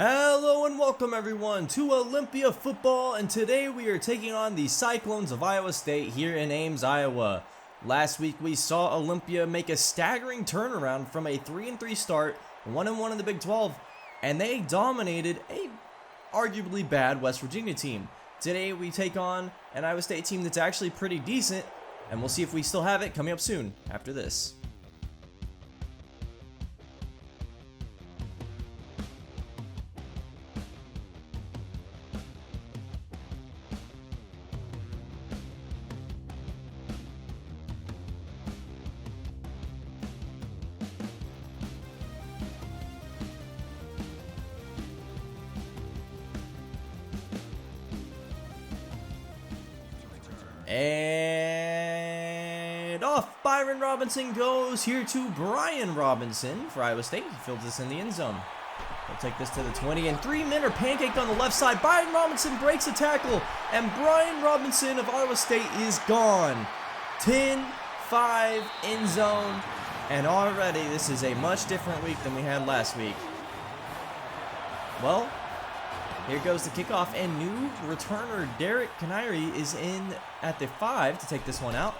Hello and welcome everyone to Olympia football, and today we are taking on the Cyclones of Iowa State here in Ames, Iowa. Last week we saw Olympia make a staggering turnaround from a 3-3 start, 1-1 in the Big 12, and they dominated a arguably bad West Virginia team. Today we take on an Iowa State team that's actually pretty decent, and we'll see if we still have it coming up soon after this. And off Byron Robinson goes here to Brian Robinson for Iowa State. He fields this in the end zone. He'll take this to the 20, and three-men are pancaked on the left side. Byron Robinson breaks a tackle, and Brian Robinson of Iowa State is gone. 10-5 end zone, and already this is a much different week than we had last week. Well, here goes the kickoff, and new returner Derek Canary is in at the 5 to take this one out.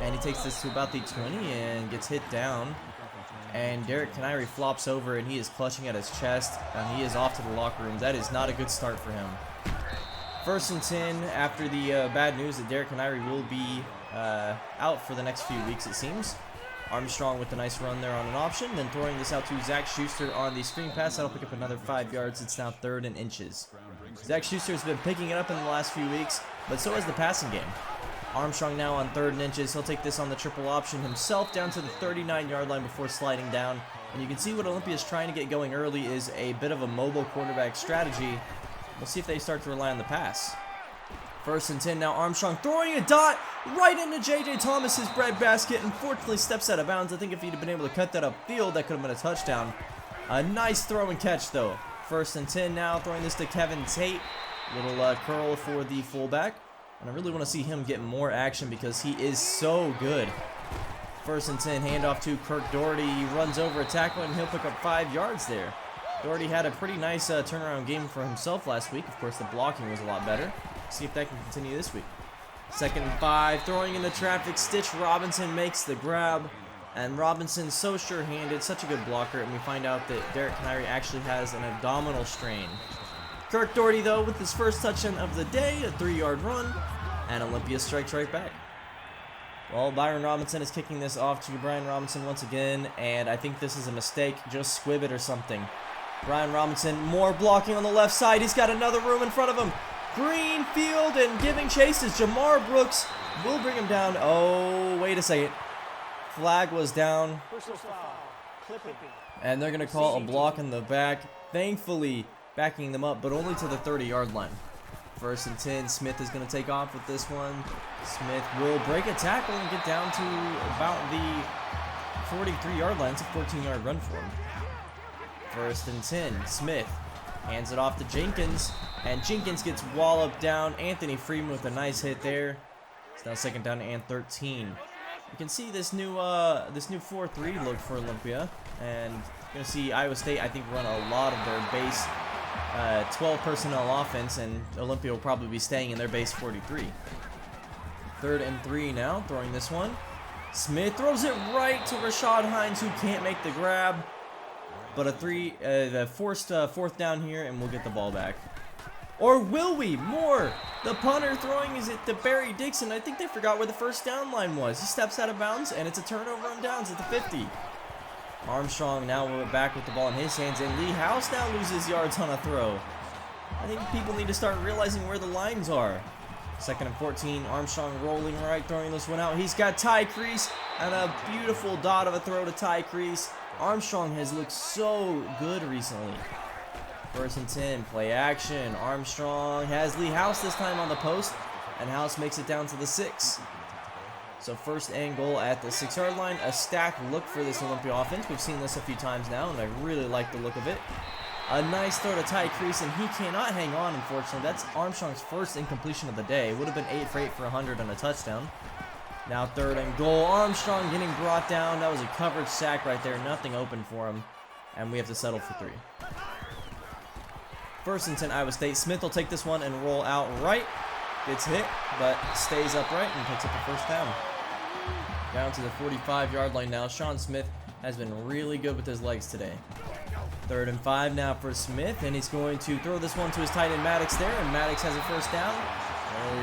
And he takes this to about the 20 and gets hit down. And Derek Canary flops over, and he is clutching at his chest, and he is off to the locker room. That is not a good start for him. 1st and 10 after the bad news that Derek Canary will be out for the next few weeks, it seems. Armstrong with a nice run there on an option, then throwing this out to Zach Schuster on the screen pass. That'll pick up another 5 yards. It's now 3rd and inches. Zach Schuster has been picking it up in the last few weeks, but so has the passing game. Armstrong now on 3rd and inches. He'll take this on the triple option himself down to the 39-yard line before sliding down. And you can see what Olympia is trying to get going early is a bit of a mobile quarterback strategy. We'll see if they start to rely on the pass. 1st and 10 now. Armstrong throwing a dot right into J.J. Thomas's breadbasket. Unfortunately steps out of bounds. I think if he'd have been able to cut that upfield, that could have been a touchdown. A nice throw and catch though. 1st and 10 now. Throwing this to Kevin Tate. Little curl for the fullback. And I really want to see him get more action because he is so good. 1st and 10. Handoff to Kirk Doherty. He runs over a tackle and he'll pick up 5 yards there. Doherty had a pretty nice turnaround game for himself last week. Of course, the blocking was a lot better. See if that can continue this week. 2nd and 5, throwing into traffic. Stitch Robinson makes the grab, and Robinson's so sure-handed, such a good blocker, and we find out that Derek Canary actually has an abdominal strain. Kirk Doherty, though, with his first touchdown of the day, a 3-yard run, and Olympia strikes right back. Well, Byron Robinson is kicking this off to Brian Robinson once again, and I think this is a mistake. Just squib it or something. Brian Robinson, more blocking on the left side. He's got another room in front of him. Green field and giving chase as Jamar Brooks will bring him down. Oh, wait a second. Flag was down. And they're going to call a block in the back. Thankfully, backing them up, but only to the 30-yard line. 1st and 10. Smith is going to take off with this one. Smith will break a tackle and get down to about the 43-yard line. It's a 14-yard run for him. 1st and 10. Smith hands it off to Jenkins, and Jenkins gets walloped down. Anthony Freeman with a nice hit there. It's now 2nd down and 13. You can see this new 4-3 look for Olympia, and you're going to see Iowa State, I think, run a lot of their base 12 personnel offense, and Olympia will probably be staying in their base 43. 3rd and 3 now, throwing this one. Smith throws it right to Rashad Hines, who can't make the grab. But the forced 4th down here, and we'll get the ball back. Or will we? More. The punter throwing is it to Barry Dixon. I think they forgot where the 1st down line was. He steps out of bounds, and it's a turnover on downs at the 50. Armstrong now back with the ball in his hands, and Lee House now loses yards on a throw. I think people need to start realizing where the lines are. 2nd and 14. Armstrong rolling right, throwing this one out. He's got Ty Crease, and a beautiful dot of a throw to Ty Crease. Armstrong has looked so good recently. 1st and 10, play action. Armstrong has Lee House this time on the post, and House makes it down to the 6. So 1st and goal at the 6-yard line. A stack look for this Olympia offense. We've seen this a few times now, and I really like the look of it. A nice throw to Ty Crease, and he cannot hang on, unfortunately. That's Armstrong's first incompletion of the day. It would have been 8 for 8 for 100 and a touchdown. Now 3rd and goal. Armstrong getting brought down. That was a covered sack right there. Nothing open for him. And we have to settle for 3. First and 10, Iowa State. Smith will take this one and roll out right. Gets hit, but stays upright and picks up the first down. Down to the 45-yard line now. Sean Smith has been really good with his legs today. 3rd and 5 now for Smith, and he's going to throw this one to his tight end Maddox there, and Maddox has a first down.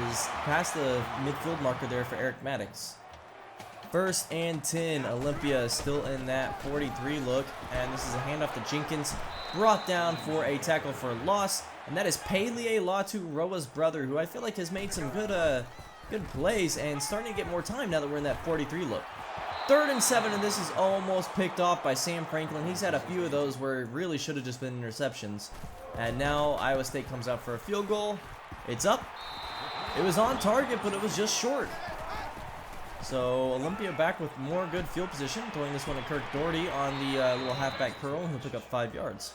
Is past the midfield marker there for Eric Maddox. 1st and 10, Olympia still in that 43 look, and this is a handoff to Jenkins, brought down for a tackle for loss, and that is Pele Latu Roa's brother, who I feel like has made some good plays and starting to get more time now that we're in that 43 look. 3rd and 7, and this is almost picked off by Sam Franklin. He's had a few of those where it really should have just been interceptions. And now Iowa State comes out for a field goal. It's up. It was on target, but it was just short. So Olympia back with more good field position, throwing this one to Kirk Doherty on the little halfback curl, and he'll pick up 5 yards.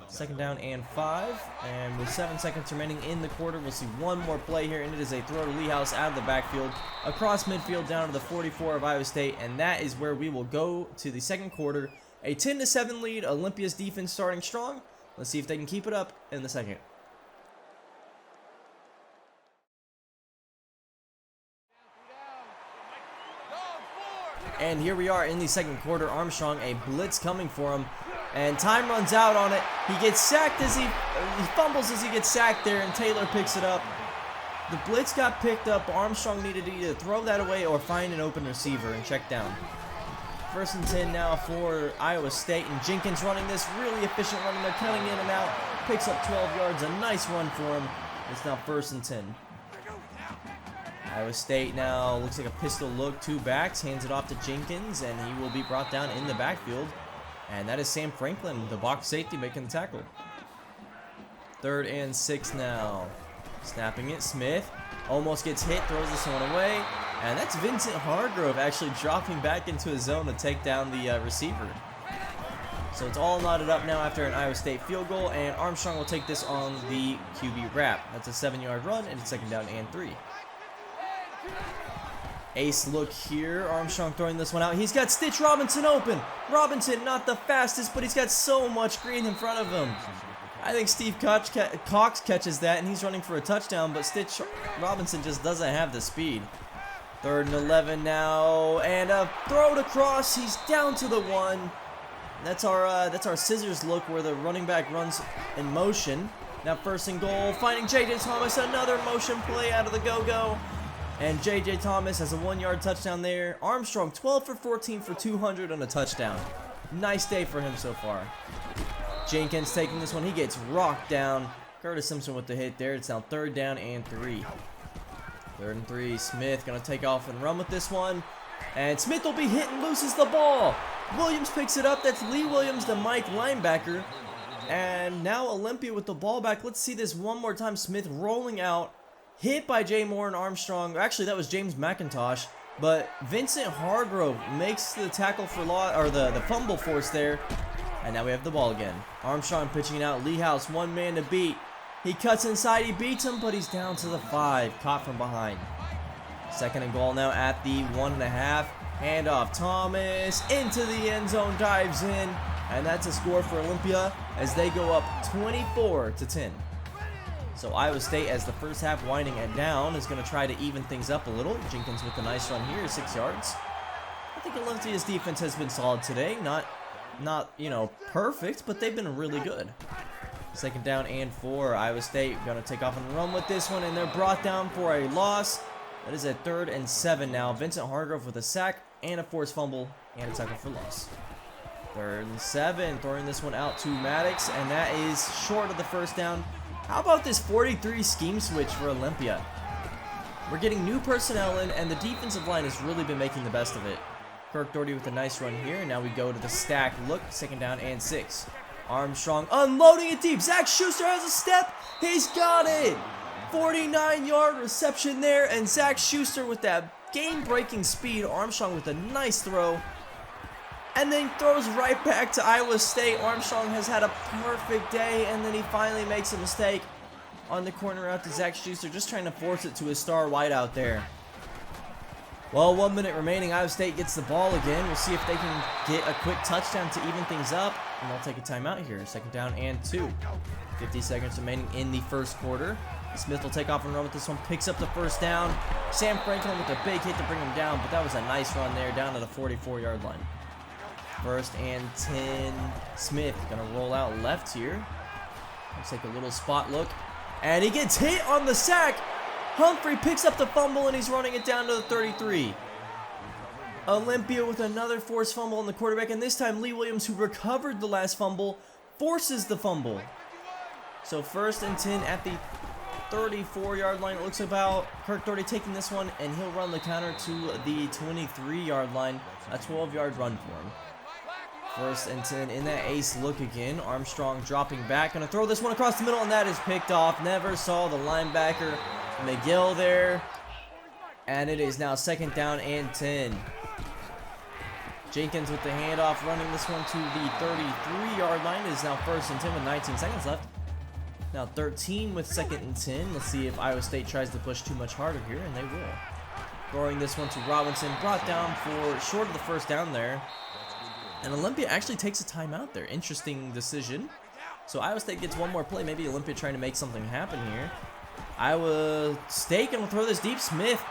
2nd down and 5, and with 7 seconds remaining in the quarter, we'll see one more play here, and it is a throw to Lee House out of the backfield, across midfield down to the 44 of Iowa State, and that is where we will go to the second quarter. A 10-7 lead, Olympia's defense starting strong. Let's see if they can keep it up in the second. And here we are in the second quarter. Armstrong, a blitz coming for him. And time runs out on it. He gets sacked as he fumbles as he gets sacked there, and Taylor picks it up. The blitz got picked up. Armstrong needed to either throw that away or find an open receiver and check down. 1st and 10 now for Iowa State, and Jenkins running this really efficient run. They're cutting in and out. Picks up 12 yards. A nice run for him. It's now 1st and 10. Iowa State now looks like a pistol look, 2 backs, hands it off to Jenkins, and he will be brought down in the backfield. And that is Sam Franklin, the box safety, making the tackle. 3rd and 6 now. Snapping it, Smith almost gets hit, throws this one away. And that's Vincent Hargrove actually dropping back into his zone to take down the receiver. So it's all knotted up now after an Iowa State field goal, and Armstrong will take this on the QB wrap. That's a 7-yard run, and it's 2nd down and 3. Ace look here. Armstrong throwing this one out. He's got Stitch Robinson open. Robinson not the fastest, but he's got so much green in front of him. I think Steve Cox catches that, and he's running for a touchdown, but Stitch Robinson just doesn't have the speed. 3rd and 11 now, and a throw to cross. He's down to the 1. That's our scissors look where the running back runs in motion. Now 1st and goal, finding J.J. Thomas, another motion play out of the go-go. And J.J. Thomas has a 1-yard touchdown there. Armstrong 12 for 14 for 200 on a touchdown. Nice day for him so far. Jenkins taking this one. He gets rocked down. Curtis Simpson with the hit there. It's now 3rd down and 3. 3rd and 3. Smith going to take off and run with this one. And Smith will be hit and loses the ball. Williams picks it up. That's Lee Williams, the Mike linebacker. And now Olympia with the ball back. Let's see this one more time. Smith rolling out. Hit by Jay Moore and Armstrong. Actually, that was James McIntosh. But Vincent Hargrove makes the tackle for the fumble force there. And now we have the ball again. Armstrong pitching it out. Lee House, 1 man to beat. He cuts inside. He beats him, but he's down to the 5. Caught from behind. 2nd and goal now at the 1.5. Handoff. Thomas into the end zone. Dives in. And that's a score for Olympia as they go up 24-10. So Iowa State, as the first half winding it down, is going to try to even things up a little. Jenkins with a nice run here, 6 yards. I think Olympia's defense has been solid today. Not perfect, but they've been really good. 2nd down and 4. Iowa State going to take off and run with this one, and they're brought down for a loss. That is a 3rd and 7 now. Vincent Hargrove with a sack and a forced fumble and a tackle for loss. 3rd and 7, throwing this one out to Maddox, and that is short of the first down. How about this 43 scheme switch for Olympia? We're getting new personnel in, and the defensive line has really been making the best of it. Kirk Doherty with a nice run here, and now we go to the stack look, 2nd down and 6. Armstrong unloading it deep. Zach Schuster has a step. He's got it. 49-yard reception there, and Zach Schuster with that game-breaking speed. Armstrong with a nice throw. And then throws right back to Iowa State. Armstrong has had a perfect day, and then he finally makes a mistake on the corner out to Zach Schuster, just trying to force it to his star wide out there. Well, 1 minute remaining. Iowa State gets the ball again. We'll see if they can get a quick touchdown to even things up. And they'll take a timeout here. 2nd down and 2. 50 seconds remaining in the first quarter. Smith will take off and run with this one. Picks up the first down. Sam Franklin with a big hit to bring him down. But that was a nice run there down to the 44-yard line. 1st and 10. Smith going to roll out left here. Let's take a little spot look. And he gets hit on the sack. Humphrey picks up the fumble and he's running it down to the 33. Olympia with another forced fumble on the quarterback. And this time Lee Williams, who recovered the last fumble, forces the fumble. So 1st and 10 at the 34-yard line. It looks about Kirk Doherty taking this one, and he'll run the counter to the 23-yard line. A 12-yard run for him. 1st and 10 in that ace look again. Armstrong dropping back. Going to throw this one across the middle, and that is picked off. Never saw the linebacker McGill there. And it is now 2nd down and 10. Jenkins with the handoff, running this one to the 33-yard line. It is now 1st and 10 with 19 seconds left. Now 13 with 2nd and 10. Let's see if Iowa State tries to push too much harder here, and they will. Throwing this one to Robinson, brought down for short of the 1st down there. And Olympia actually takes a timeout there. Interesting decision. So Iowa State gets one more play. Maybe Olympia trying to make something happen here. Iowa State going to throw this deep. Smith.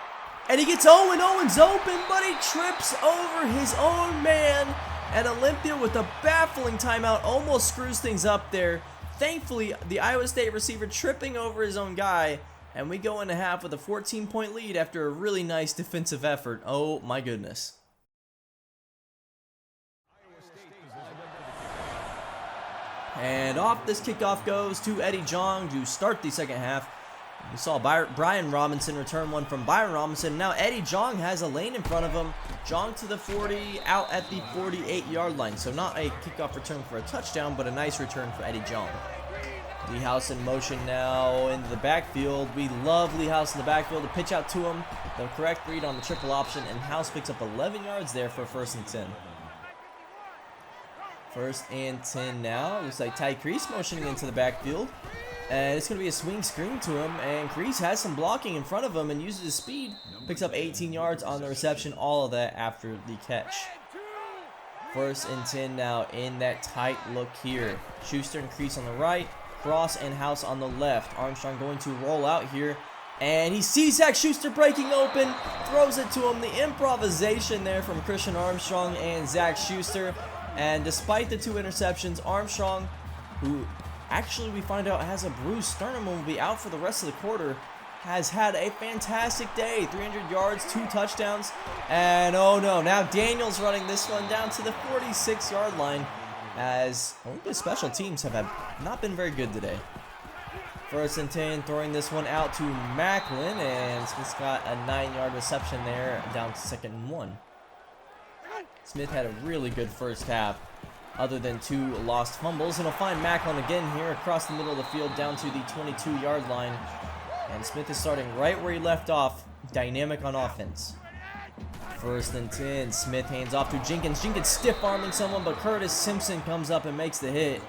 And he gets Owen. Owen's open, but he trips over his own man. And Olympia with a baffling timeout almost screws things up there. Thankfully, the Iowa State receiver tripping over his own guy. And we go into half with a 14-point lead after a really nice defensive effort. Oh my goodness. And off this kickoff goes to Eddie Jong to start the second half. We saw Brian Robinson return one from Byron Robinson. Now Eddie Jong has a lane in front of him. Jong to the 40, out at the 48-yard line. So not a kickoff return for a touchdown, but a nice return for Eddie Jong. Lee House in motion now into the backfield. We love Lee House in the backfield. To pitch out to him, the correct read on the triple option, and House picks up 11 yards there for 1st and 10. 1st and 10 now. Looks like Ty Crease motioning into the backfield. And it's going to be a swing screen to him. And Crease has some blocking in front of him and uses his speed. Picks up 18 yards on the reception. All of that after the catch. 1st and 10 now in that tight look here. Schuster and Crease on the right. Cross and House on the left. Armstrong going to roll out here. And he sees Zach Schuster breaking open. Throws it to him. The improvisation there from Christian Armstrong and Zach Schuster. And despite the 2 interceptions, Armstrong, who actually we find out has a bruised sternum and will be out for the rest of the quarter, has had a fantastic day. 300 yards, 2 touchdowns. And oh no, now Daniels running this one down to the 46-yard line, as Olympia's special teams have not been very good today. 1st and 10, throwing this one out to Macklin, and Smith's got a 9-yard reception there, down to 2nd and 1. Smith had a really good first half, other than 2 lost fumbles. And he'll find Macklin again here across the middle of the field down to the 22-yard line. And Smith is starting right where he left off, dynamic on offense. 1st and 10, Smith hands off to Jenkins. Jenkins stiff-arming someone, but Curtis Simpson comes up and makes the hit.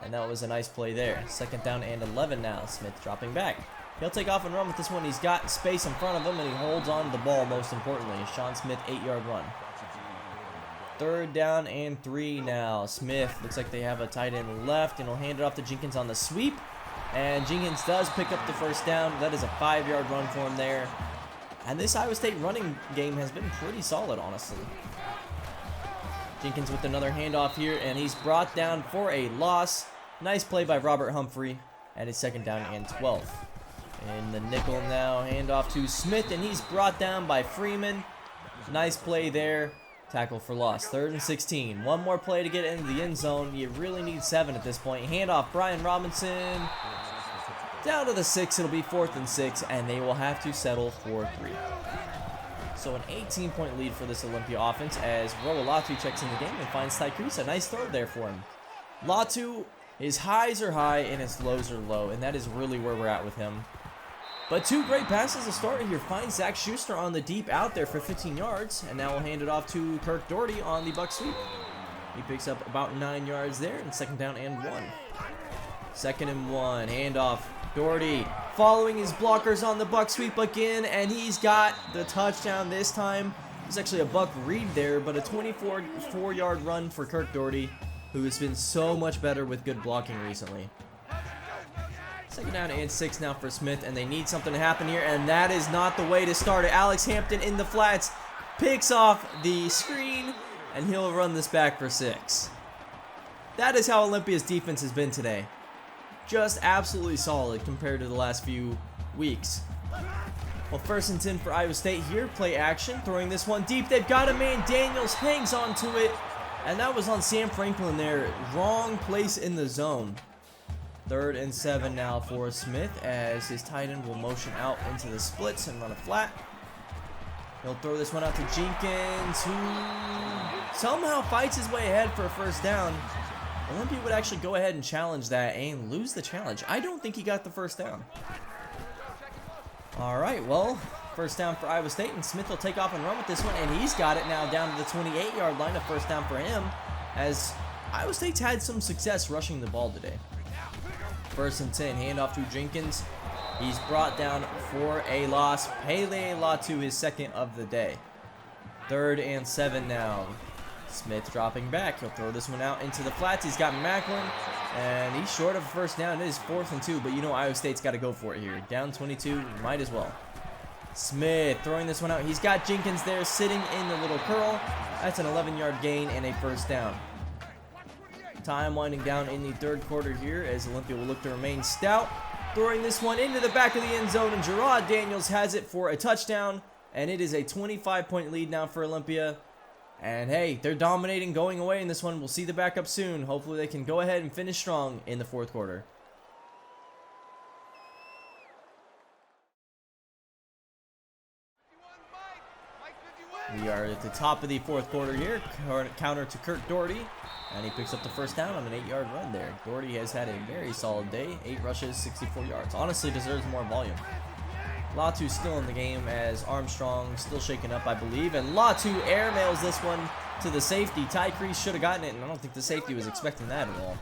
And that was a nice play there. 2nd down and 11 now. Smith dropping back. He'll take off and run with this one. He's got space in front of him, and he holds on to the ball most importantly. Sean Smith, 8-yard run. 3rd down and 3 now. Smith looks like they have a tight end left, and he'll hand it off to Jenkins on the sweep. And Jenkins does pick up the 1st down. That is a 5-yard run for him there. And this Iowa State running game has been pretty solid, honestly. Jenkins with another handoff here, and he's brought down for a loss. Nice play by Robert Humphrey at his 2nd down and 12. In the nickel now, handoff to Smith, and he's brought down by Freeman. Nice play there. Tackle for loss. 3rd and 16. One more play to get into the end zone. You really need 7 at this point. Handoff, Brian Robinson. Down to the 6. It'll be 4th and 6, and they will have to settle for 3. So an 18-point lead for this Olympia offense as Roa Latu checks in the game and finds Ty Crease. A nice throw there for him. Latu, his highs are high and his lows are low, and that is really where we're at with him. But 2 great passes to start here. Finds Zach Schuster on the deep out there for 15 yards. And now we'll hand it off to Kirk Doherty on the buck sweep. He picks up about 9 yards there, and 2nd down and 1. 2nd and 1. Handoff Doherty following his blockers on the buck sweep again, and he's got the touchdown this time. It's actually a buck read there, but a 24-yard run for Kirk Doherty, who has been so much better with good blocking recently. Second down and 6 now for Smith, and they need something to happen here, and that is not the way to start it. Alex Hampton in the flats picks off the screen, and he'll run this back for 6. That is how Olympia's defense has been today. Just absolutely solid compared to the last few weeks. Well, 1st and 10 for Iowa State here. Play action, throwing this one deep. They've got a man. Daniels hangs on to it, and that was on Sam Franklin there. Wrong place in the zone. 3rd and 7 now for Smith, as his tight end will motion out into the splits and run a flat. He'll throw this one out to Jenkins, who somehow fights his way ahead for a 1st down. Olympia would actually go ahead and challenge that and lose the challenge. I don't think he got the 1st down. All right, well, 1st down for Iowa State, and Smith will take off and run with this one, and he's got it now down to the 28-yard line, a 1st down for him, as Iowa State's had some success rushing the ball today. 1st and 10, handoff to Jenkins. He's brought down for a loss. Pele Latu, his 2nd of the day. 3rd and 7 now. Smith dropping back. He'll throw this one out into the flats. He's got Macklin, and he's short of a 1st down. It is 4th and 2, but you know Iowa State's got to go for it here. Down 22, might as well. Smith throwing this one out. He's got Jenkins there sitting in the little curl. That's an 11-yard gain and a 1st down. Time winding down in the 3rd quarter here, as Olympia will look to remain stout. Throwing this one into the back of the end zone, and Gerard Daniels has it for a touchdown, and it is a 25-point lead now for Olympia. And hey, they're dominating going away in this one. We'll see the backup soon. Hopefully they can go ahead and finish strong in the 4th quarter. We are at the top of the 4th quarter here. Counter to Kirk Doherty, and he picks up the 1st down on an 8-yard run there. Doherty has had a very solid day. 8 rushes, 64 yards. Honestly deserves more volume. Latu still in the game, as Armstrong still shaken up, I believe. And Latu airmails this one to the safety. Ty Crease should have gotten it, and I don't think the safety was expecting that at all.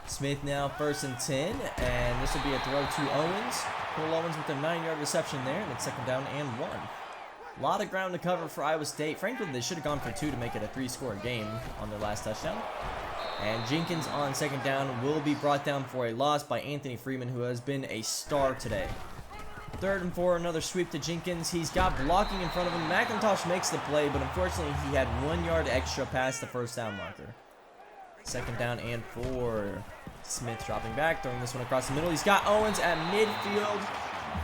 Smith now 1st and 10, and this will be a throw to Owens. Cole Owens with a 9-yard reception there, and it's 2nd down and 1. A lot of ground to cover for Iowa State. Frankly, they should have gone for 2 to make it a 3-score game on their last touchdown. And Jenkins on 2nd down will be brought down for a loss by Anthony Freeman, who has been a star today. 3rd and 4, another sweep to Jenkins. He's got blocking in front of him. McIntosh makes the play, but unfortunately he had 1 yard extra past the 1st down marker. 2nd down and 4. Smith dropping back, throwing this one across the middle. He's got Owens at midfield,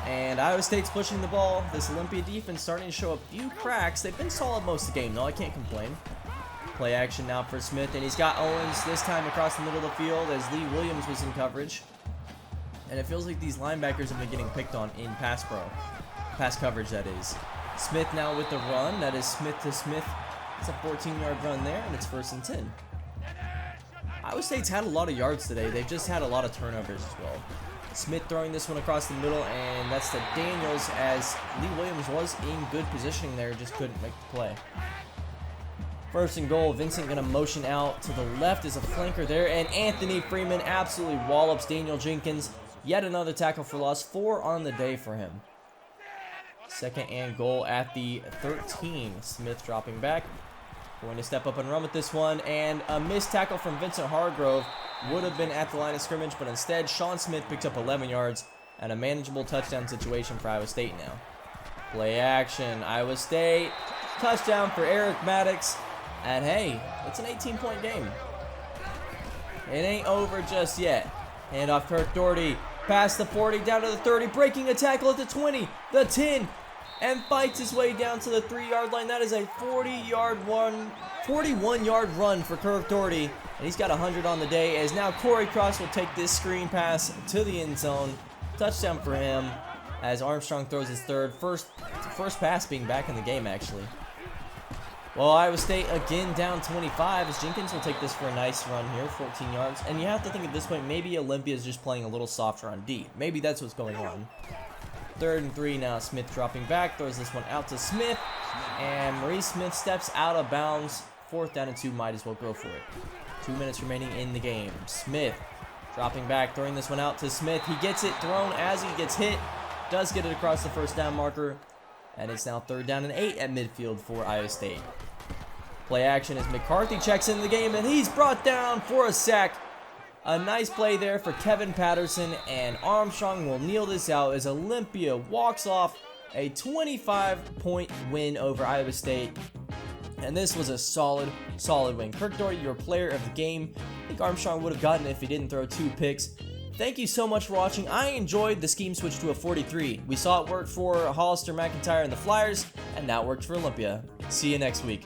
and Iowa State's pushing the ball. This Olympia defense starting to show a few cracks. They've been solid most of the game, though. I can't complain. Play action now for Smith, and he's got Owens this time across the middle of the field as Lee Williams was in coverage. And it feels like these linebackers have been getting picked on in pass coverage, that is. Smith now with the run. That is Smith to Smith. It's a 14-yard run there, and it's 1st and 10. Iowa State's had a lot of yards today. They've just had a lot of turnovers as well. Smith throwing this one across the middle, and that's to Daniels, as Lee Williams was in good positioning there, just couldn't make the play. 1st and goal. Vincent going to motion out to the left as a flanker there, and Anthony Freeman absolutely wallops Daniel Jenkins. Yet another tackle for loss. 4 on the day for him. 2nd and goal at the 13. Smith dropping back. Going to step up and run with this one. And a missed tackle from Vincent Hargrove would have been at the line of scrimmage, but instead Sean Smith picks up 11 yards and a manageable touchdown situation for Iowa State now. Play action. Iowa State. Touchdown for Eric Maddox. And hey, it's an 18-point game. It ain't over just yet. Hand off Kirk Doherty. Past the 40, down to the 30, breaking a tackle at the 20, the 10, and fights his way down to the 3-yard line. That is a 41-yard run for Kirk Doherty, and he's got 100 on the day, as now Corey Cross will take this screen pass to the end zone. Touchdown for him, as Armstrong throws his first pass being back in the game, actually. Well, Iowa State again down 25, as Jenkins will take this for a nice run here, 14 yards. And you have to think at this point, maybe Olympia is just playing a little softer on D. Maybe that's what's going on. 3rd and 3 now. Smith dropping back, throws this one out to Smith, and Maurice Smith steps out of bounds. 4th down and 2, might as well go for it. 2 minutes remaining in the game. Smith Dropping back, throwing this one out to Smith. He gets it thrown as he gets hit. Does get it across the first down marker. And it's now 3rd down and 8 at midfield for Iowa State. Play action as McCarthy checks into the game, and he's brought down for a sack. A nice play there for Kevin Patterson, and Armstrong will kneel this out as Olympia walks off a 25-point win over Iowa State. And this was a solid win. Kirk Doherty, your player of the game. I think Armstrong would have gotten it if he didn't throw 2 picks. Thank you so much for watching. I enjoyed the scheme switch to a 43. We saw it work for Hollister, McIntyre, and the Flyers, and now it worked for Olympia. See you next week.